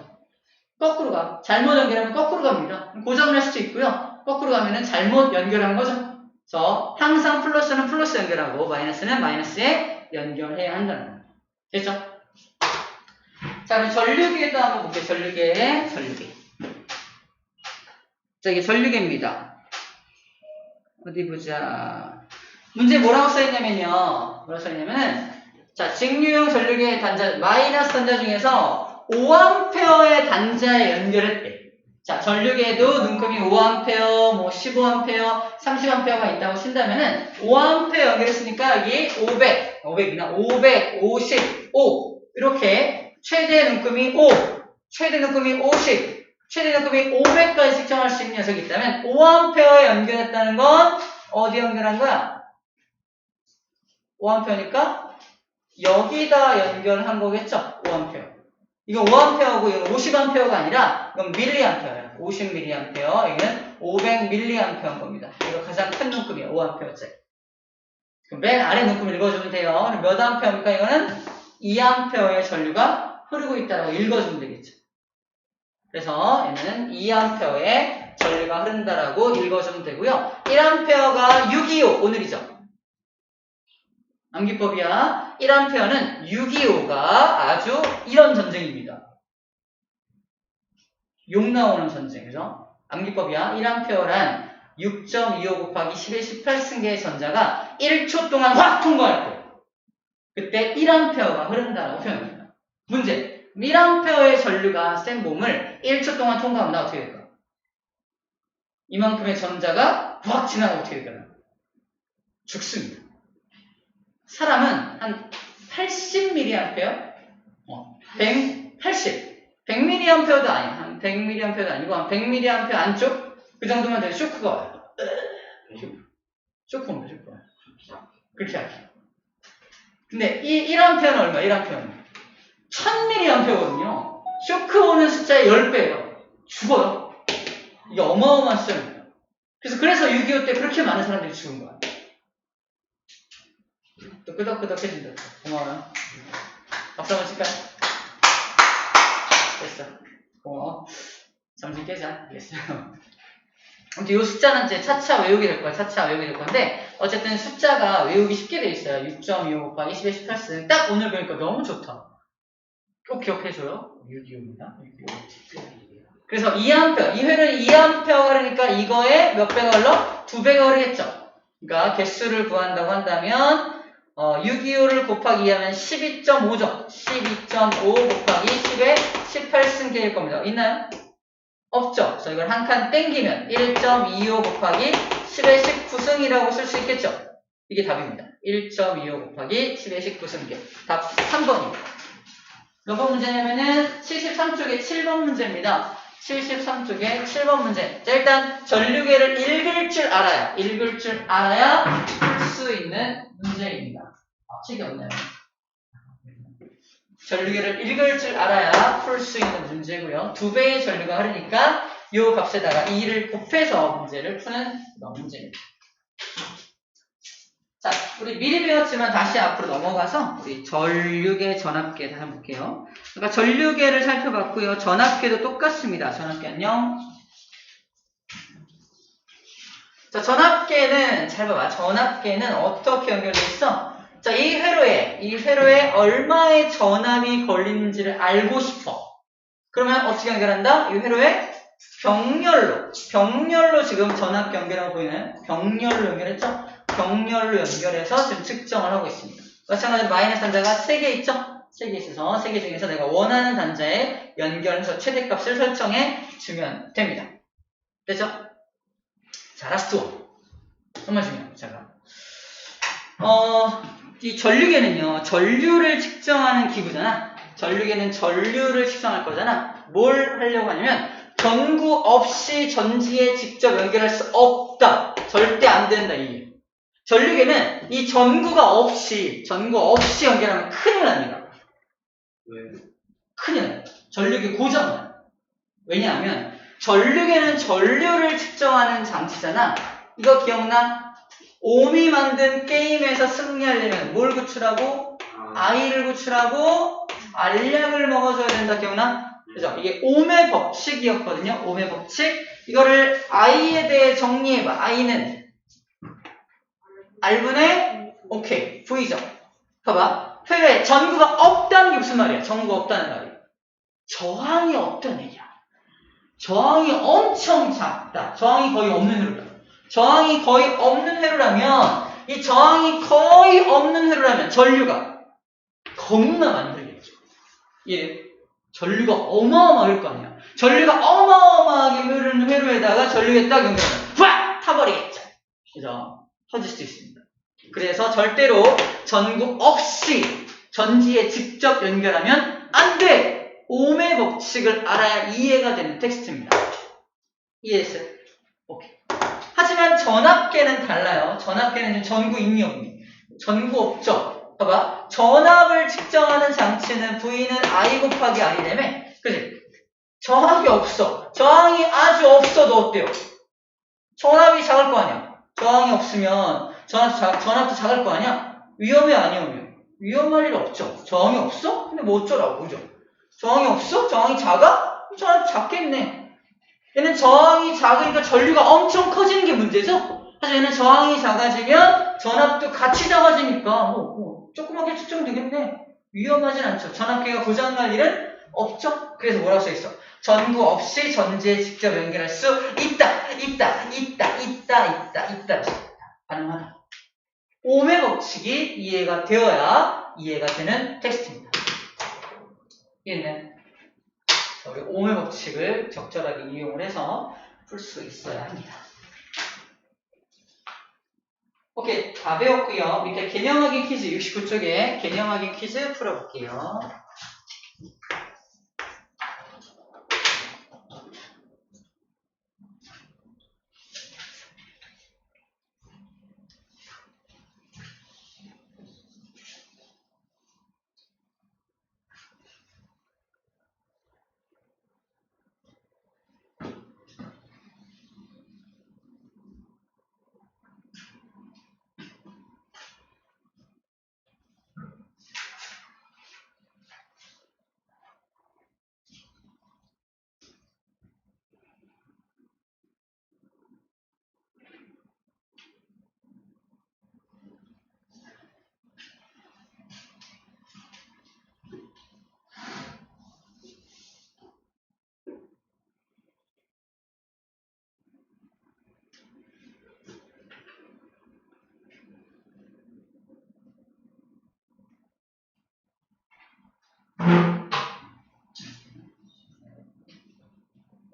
거꾸로 가. 잘못 연결하면 거꾸로 갑니다. 고장날 수도 있고요. 거꾸로 가면은 잘못 연결한 거죠. 그래서 항상 플러스는 플러스 연결하고 마이너스는 마이너스에 연결해야 한다는 거예요. 됐죠? 자, 그럼 전류계도 한번 볼게요. 전류계. 자, 이게 전류계입니다. 어디 보자. 문제 뭐라고 써있냐면요. 자, 직류형 전류계 단자, 마이너스 단자 중에서 5A의 단자에 연결했대. 자, 전류계에도 눈금이 5A, 뭐 15A, 30A가 있다고 친다면은 5A 연결했으니까 여기 555, 이렇게 최대 눈금이 5, 최대 눈금이 50, 최대 눈금이 500까지 측정할 수 있는 녀석이 있다면 5A에 연결했다는 건 어디 연결한 거야? 5A니까 여기다 연결한 거겠죠? 5A. 이건 5A고 이건 50A가 아니라 이건 밀리암페어야. 50mA, 여기는 500mA인 겁니다. 이거 가장 큰 눈금이에요. 5A짜리. 맨 아래 눈금 읽어주면 돼요. 그럼 몇 A입니까? 이거는 2A의 전류가 흐르고 있다고 읽어주면 되겠죠. 그래서 얘는 2A의 전류가 흐른다라고 읽어주면 되고요. 1A가 625 오늘이죠. 암기법이야. 1A는 625가 아주 이런 전쟁입니다. 욕 나오는 전쟁, 그죠? 암기법이야. 1A란 6.25 곱하기 10의 18승계의 전자가 1초 동안 확 통과할 때 그때 1A가 흐른다라고 표현합니다. 문제. 1A의 전류가 센 몸을 1초 동안 통과하면 나 어떻게 될까? 이만큼의 전자가 확 지나가면 어떻게 될까요? 죽습니다. 사람은 한 80mA? 100mA도 아니야. 한 100mA도 아니고 한 100mA 안쪽? 그 정도면 되게 쇼크가 와요. 쇼크 옵니다, 쇼크. 그렇게 할게요. 근데 이 1A는 얼마? 1A는 1000mA거든요. 쇼크 오는 숫자의 10배예요. 죽어요. 이게 어마어마한 숫자입니다. 그래서 6.25 때 그렇게 많은 사람들이 죽은 거야. 또 끄덕끄덕해진다. 고마워요. 박수 한번 칠까요? 됐어. 고마워. 정신 깨자. 알겠어요. 아무튼 이 숫자는 이제 차차 외우게 될 거야. 차차 외우게 될 건데 어쨌든 숫자가 외우기 쉽게 돼 있어요. 6.25 곱하기 10의 18승. 딱 오늘 보니까 너무 좋다. 꼭 기억해줘요. 6.25입니다. 그래서 2A, 이 회는 2A가 흐르니까 이거에 몇 배가 흘러? 2배가 흐르겠죠. 그러니까 개수를 구한다고 한다면 625를 곱하기 2하면 12.5죠. 12.5 곱하기 10의 18승계일 겁니다. 있나요? 없죠. 그래서 이걸 한 칸 땡기면 1.25 곱하기 10의 19승이라고 쓸 수 있겠죠. 이게 답입니다. 1.25 곱하기 10의 19승계. 답 3번입니다. 몇 번 문제냐면은 73쪽에 7번 문제입니다. 73쪽에 7번 문제. 자, 일단 전류계를 읽을 줄 알아야 풀 수 있는 문제입니다. 책이 없나요? 전류계를 읽을 줄 알아야 풀 수 있는 문제고요. 2배의 전류가 흐르니까 이 값에다가 2를 곱해서 문제를 푸는 그런 문제입니다. 자, 우리 미리 배웠지만 다시 앞으로 넘어가서 우리 전류계, 전압계 다시 한번 볼게요. 그러니까 전류계를 살펴봤고요. 전압계도 똑같습니다. 전압계 안녕. 자, 전압계는 잘 봐봐. 전압계는 어떻게 연결되어 있어? 자, 이 회로에 얼마의 전압이 걸리는지를 알고 싶어. 그러면 어떻게 연결한다? 이 회로에 병렬로 지금 전압 연결하고 보이나요? 병렬로 연결했죠? 병렬로 연결해서 지금 측정을 하고 있습니다. 마찬가지로 마이너스 단자가 3개 있죠? 3개 있어서 3개 중에서 내가 원하는 단자에 연결해서 최대값을 설정해 주면 됩니다. 됐죠? 자, 라스트 원. 정말 중요해요. 제가. 이 전류계는요, 전류를 측정하는 기구잖아. 전류계는 전류를 측정할 거잖아. 뭘 하려고 하냐면, 전구 없이 전지에 직접 연결할 수 없다. 절대 안 된다, 이게. 전류계는 이 전구 없이 연결하면 큰일 납니다. 왜? 큰일 나요. 전류계 고장나요. 왜냐하면, 전류계는 전류를 측정하는 장치잖아. 이거 기억나? 옴이 만든 게임에서 승리하려면 뭘 구출하고? I를 구출하고 알약을 먹어줘야 된다. 기억나? 그죠? 이게 옴의 법칙이었거든요. 옴의 법칙. 이거를 I에 대해 정리해봐. I는 R분의 오케이. V죠. 봐봐. 회로에 전구가 없다는 게 무슨 말이야? 전구가 없다는 말이야. 저항이 없다는 얘기야. 저항이 엄청 작다. 저항이 거의 없는 회로다. 저항이 거의 없는 회로라면, 이 저항이 거의 없는 회로라면 전류가 겁나 만들겠죠. 예, 전류가 어마어마할 거 아니야. 전류가 어마어마하게 흐르는 회로에다가 전류에 딱 연결하면 팍! 타버리겠죠. 그죠? 터질 수 있습니다. 그래서 절대로 전구 없이 전지에 직접 연결하면 안 돼! ohm의 법칙을 알아야 이해가 되는 텍스트입니다. 이해했어요? 오케이. 하지만 전압계는 달라요. 전압계는 전구 있니 없니? 전구 없죠. 봐봐. 전압을 측정하는 장치는 V는 I 곱하기 I라며. 그치? 저항이 없어. 저항이 아주 없어도 어때요? 전압이 작을 거 아니야. 저항이 없으면 전압도 작을 거 아니야? 위험해 안 위험해? 위험할 일 없죠. 저항이 없어? 근데 뭐 어쩌라고, 그죠? 저항이 없어? 저항이 작아? 전압이 작겠네. 얘는 저항이 작으니까 전류가 엄청 커지는 게 문제죠? 하지만 얘는 저항이 작아지면 전압도 같이 작아지니까 조그맣게 측정되겠네. 위험하진 않죠. 전압계가 고장날 일은 없죠? 그래서 뭐라고 써있어? 전구 없이 전지에 직접 연결할 수 있다. 가능하다. ohm의 법칙이 이해가 되어야 이해가 되는 텍스트입니다. 이해했나요? 우리 ohm의 법칙을 적절하게 이용을 해서 풀 수 있어야 합니다. 오케이, 다 배웠고요. 밑에 개념 확인 퀴즈 69쪽에 개념 확인 퀴즈 풀어볼게요.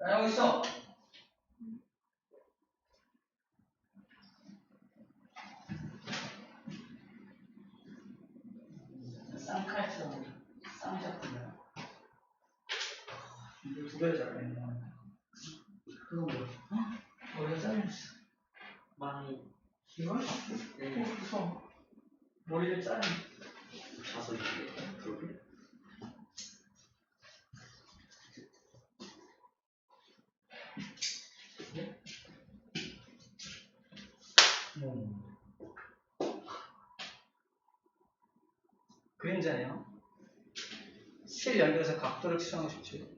여기 있어. 쌍칼처럼 쌍샷이야. 이거 두 배로 잡아야 돼. 그건 뭐야? 머리가 잘렸어. 많이 이걸? 무서워. 머리를 자르는. 자서 이게 그러게. 그림자네요. 실 연결해서 각도를 추정하고 싶지.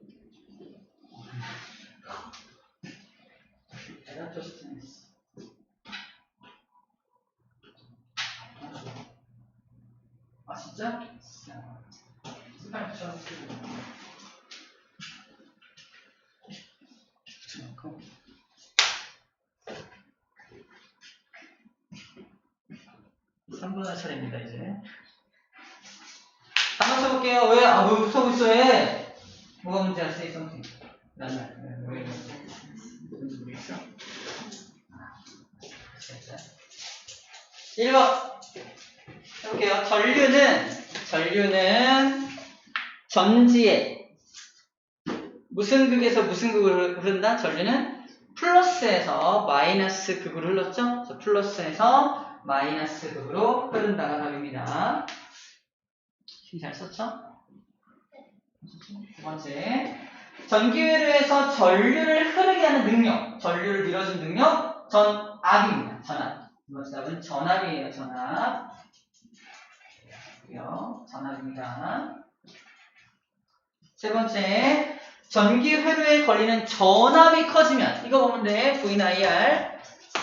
아 진짜? 색깔 붙여놓고 붙여놓고 3분할 차례입니다 이제. 한번 써볼게요. 왜? 왜 붙어고 있어 해? 뭐가 문제야? say something. 왜 무슨 소리 있어? 1번 해볼게요. 전류는 전지에 무슨 극에서 무슨 극으로 흐른다? 전류는 플러스에서 마이너스 극으로 흘렀죠? 그래서 플러스에서 마이너스 극으로 흐른다가 답입니다. 힘 잘 썼죠? 두 번째, 전기회로에서 전류를 흐르게 하는 능력, 전류를 밀어준 능력, 전압입니다. 전압. 두 번째 답은 전압이에요. 전압입니다. 세 번째, 전기회로에 걸리는 전압이 커지면, 이거 보면 돼.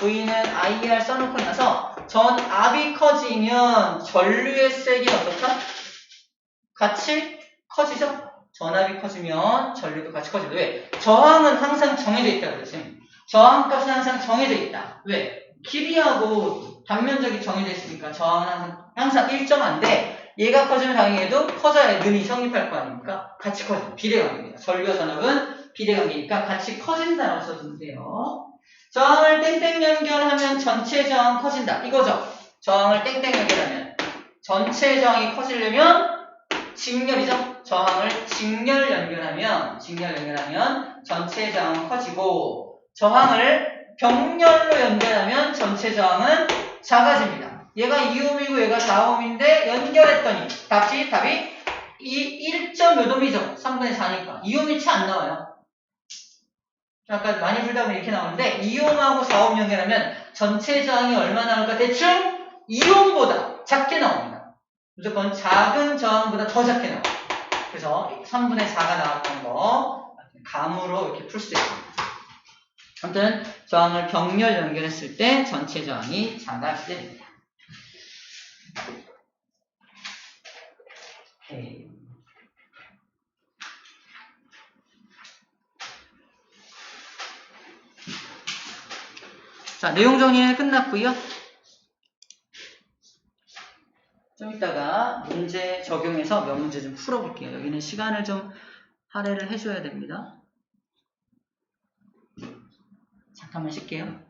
V는 IR 써놓고 나서 전압이 커지면 전류의 세기는 어떻다? 같이 커지죠? 전압이 커지면 전류도 같이 커지죠. 왜? 저항은 항상 정해져 있다 그랬지. 저항값은 항상 정해져 있다. 왜? 길이하고 단면적이 정해져 있으니까 저항은 항상 일정한데 얘가 커지면 당연히 얘도 커져야 는이 성립할 거 아닙니까? 같이 커져. 비례관계입니다. 전류와 전압은 비례관계니까 같이 커진다라고 써주면 돼요. 저항을 땡땡 연결하면 전체 저항 커진다. 이거죠. 저항을 땡땡 연결하면 전체 저항이 커지려면 직렬이죠. 저항을 직렬 연결하면 전체 저항은 커지고 저항을 병렬로 연결하면 전체 저항은 작아집니다. 얘가 2옴이고 얘가 4옴인데 연결했더니 답이 1.5옴이죠. 3분의 4니까 2옴이 채 안 나와요. 아까 많이 풀다 보면 이렇게 나오는데 2옴하고 4옴 연결하면 전체 저항이 얼마 나올까? 대충 2옴보다 작게 나옵니다. 무조건 작은 저항보다 더 작게 나와요. 그래서 3분의 4가 나왔던 거 감으로 이렇게 풀 수 있습니다. 아무튼 저항을 병렬 연결했을 때 전체 저항이 작아지게 됩니다. 오케이. 자, 내용 정리는 끝났고요. 좀 이따가 문제 적용해서 몇 문제 좀 풀어볼게요. 여기는 시간을 좀 할애를 해줘야 됩니다. 잠깐만 쉴게요.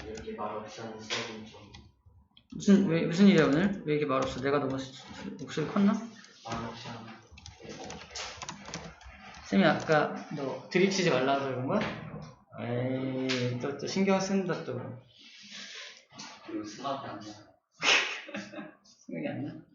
이렇게 말없이 하는 수업은 좀 무슨 일이야 오늘? 왜 이렇게 말없어? 내가 너무 목소리 컸나? 말없이 하는 쌤이 아까 너 들이치지 말라고 그런 거야? 에이 또 신경 쓴다 또. 그리고 스마트 안 나. 생각이 안 나?